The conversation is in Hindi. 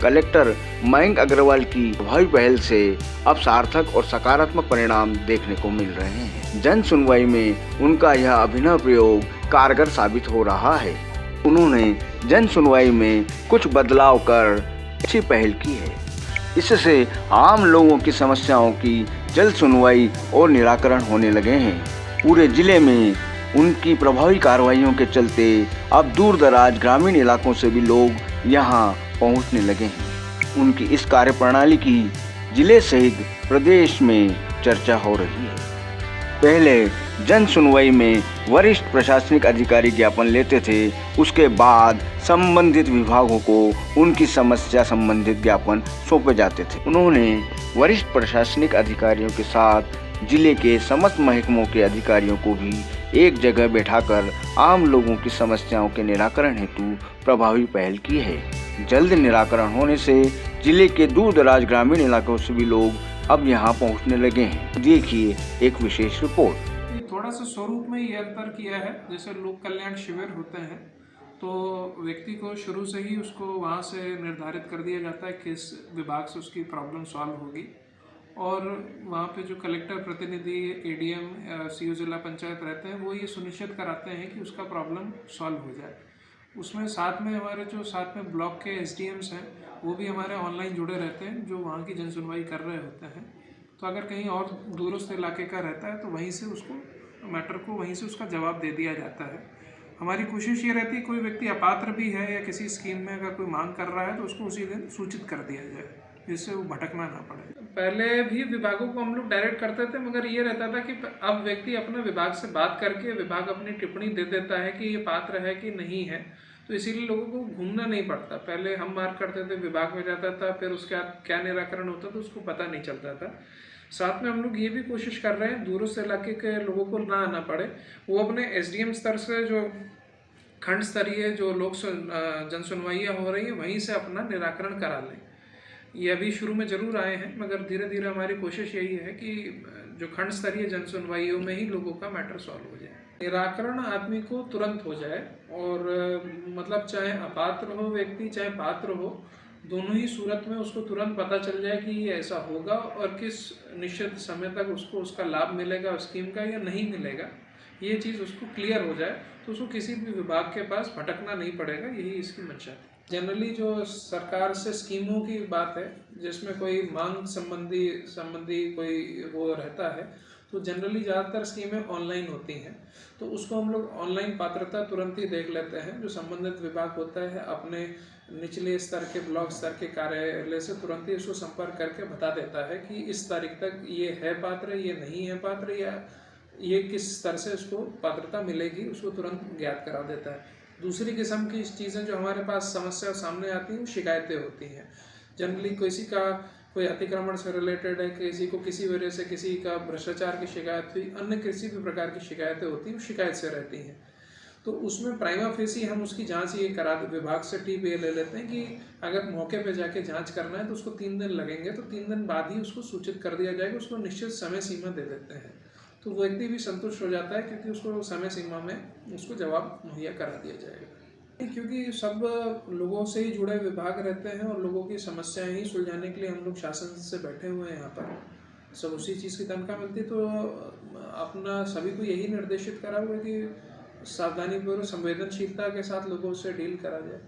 कलेक्टर मयंक अग्रवाल की प्रभावी पहल से अब सार्थक और सकारात्मक परिणाम देखने को मिल रहे हैं। जन सुनवाई में उनका यह अभिनव प्रयोग कारगर साबित हो रहा है। उन्होंने जन सुनवाई में कुछ बदलाव कर अच्छी पहल की है। इससे आम लोगों की समस्याओं की जल्द सुनवाई और निराकरण होने लगे हैं। पूरे जिले में उनकी प्रभावी कार्रवाइयों के चलते अब दूर दराज ग्रामीण इलाकों से भी लोग यहां पहुंचने लगे हैं। उनकी इस कार्यप्रणाली की जिले सहित प्रदेश में चर्चा हो रही है। पहले जन सुनवाई में वरिष्ठ प्रशासनिक अधिकारी ज्ञापन लेते थे, उसके बाद संबंधित विभागों को उनकी समस्या संबंधित ज्ञापन सौंपे जाते थे। उन्होंने वरिष्ठ प्रशासनिक अधिकारियों के साथ जिले के समस्त महकमों के अधिकारियों को भी एक जगह बैठाकर आम लोगों की समस्याओं के निराकरण हेतु प्रभावी पहल की है। जल्द निराकरण होने से जिले के दूर दराज ग्रामीण इलाकों से भी लोग अब यहां पहुंचने लगे हैं। देखिए एक विशेष रिपोर्ट। थोड़ा सा स्वरूप में ये अंतर किया है। जैसे लोक कल्याण शिविर होते हैं तो व्यक्ति को शुरू से ही उसको वहाँ से निर्धारित कर दिया जाता है किस विभाग से उसकी प्रॉब्लम सॉल्व होगी, और वहाँ पे जो कलेक्टर प्रतिनिधि, एडीएम, सीओ जिला पंचायत रहते हैं वो ये सुनिश्चित कराते हैं कि उसका प्रॉब्लम सॉल्व हो जाए। उसमें साथ में हमारे जो साथ में ब्लॉक के एसडीएम्स हैं वो भी हमारे ऑनलाइन जुड़े रहते हैं, जो वहाँ की जन सुनवाई कर रहे होते हैं। तो अगर कहीं और दूरस्थ इलाके का रहता है तो वहीं से उसको मैटर को वहीं से उसका जवाब दे दिया जाता है। हमारी कोशिश ये रहती है कोई व्यक्ति अपात्र भी है या किसी स्कीम में अगर कोई मांग कर रहा है तो उसको उसी दिन सूचित कर दिया जाए, जिससे वो भटकना ना पड़े। पहले भी विभागों को हम लोग डायरेक्ट करते थे, मगर ये रहता था कि अब व्यक्ति अपने विभाग से बात करके विभाग अपनी टिप्पणी दे देता है कि ये पात्र है कि नहीं है, तो इसीलिए लोगों को घूमना नहीं पड़ता। पहले हम मार्क करते थे, विभाग में जाता था, फिर उसके बाद क्या निराकरण होता था उसको पता नहीं चलता था। साथ में हम लोग ये भी कोशिश कर रहे हैं दूरस्थ इलाके के लोगों को ना आना पड़े, वो अपने एसडीएम स्तर से जो खंड स्तरीय जो लोक जन सुनवाइयाँ हो रही हैं वहीं से अपना निराकरण करा लें। ये अभी शुरू में ज़रूर आए हैं, मगर धीरे धीरे हमारी कोशिश यही है कि जो खंड स्तरीय जन सुनवाइयों में ही लोगों का मैटर सॉल्व हो जाए, निराकरण आदमी को तुरंत हो जाए। और मतलब चाहे अपात्र हो व्यक्ति चाहे पात्र हो, दोनों ही सूरत में उसको तुरंत पता चल जाए कि ये ऐसा होगा और किस निश्चित समय तक उसको उसका लाभ मिलेगा स्कीम का या नहीं मिलेगा, ये चीज़ उसको क्लियर हो जाए तो उसको किसी भी विभाग के पास भटकना नहीं पड़ेगा। यही इसकी मंशा थी। जनरली जो सरकार से स्कीमों की बात है, जिसमें कोई मांग संबंधी कोई वो रहता है, तो जनरली ज़्यादातर स्कीमें ऑनलाइन होती हैं, तो उसको हम लोग ऑनलाइन पात्रता तुरंत ही देख लेते हैं। जो संबंधित विभाग होता है अपने निचले स्तर के ब्लॉक स्तर के कार्यालय से तुरंत ही उसको संपर्क करके बता देता है कि इस तारीख तक ये है पात्र, ये नहीं है पात्र, या ये किस स्तर से उसको पात्रता मिलेगी, उसको तुरंत ज्ञात करा देता है। दूसरी किस्म की चीज़ें जो हमारे पास समस्या सामने आती हैं वो शिकायतें होती हैं। जनरली किसी का कोई अतिक्रमण से रिलेटेड है, किसी को किसी वजह से किसी का भ्रष्टाचार की शिकायत हुई, अन्य किसी भी प्रकार की शिकायतें होती हैं वो शिकायत से रहती हैं। तो उसमें प्राइमा फेसी हम उसकी जांच ये करा विभाग से टिप ये ले लेते हैं कि अगर मौके पे जाके जांच करना है तो उसको 3 दिन लगेंगे, तो 3 दिन बाद ही उसको सूचित कर दिया जाएगा, उसको निश्चित समय सीमा दे देते हैं। तो वो व्यक्ति भी संतुष्ट हो जाता है क्योंकि उसको समय सीमा में उसको जवाब मुहैया करा दिया जाएगा। क्योंकि सब लोगों से ही जुड़े विभाग रहते हैं और लोगों की समस्याएं ही सुलझाने के लिए हम लोग शासन से बैठे हुए हैं यहाँ पर, सब उसी चीज़ की तनख्वाह मिलती। तो अपना सभी को यही निर्देशित करा हुआ है कि सावधानीपूर्वक संवेदनशीलता के साथ लोगों से डील करा जाए।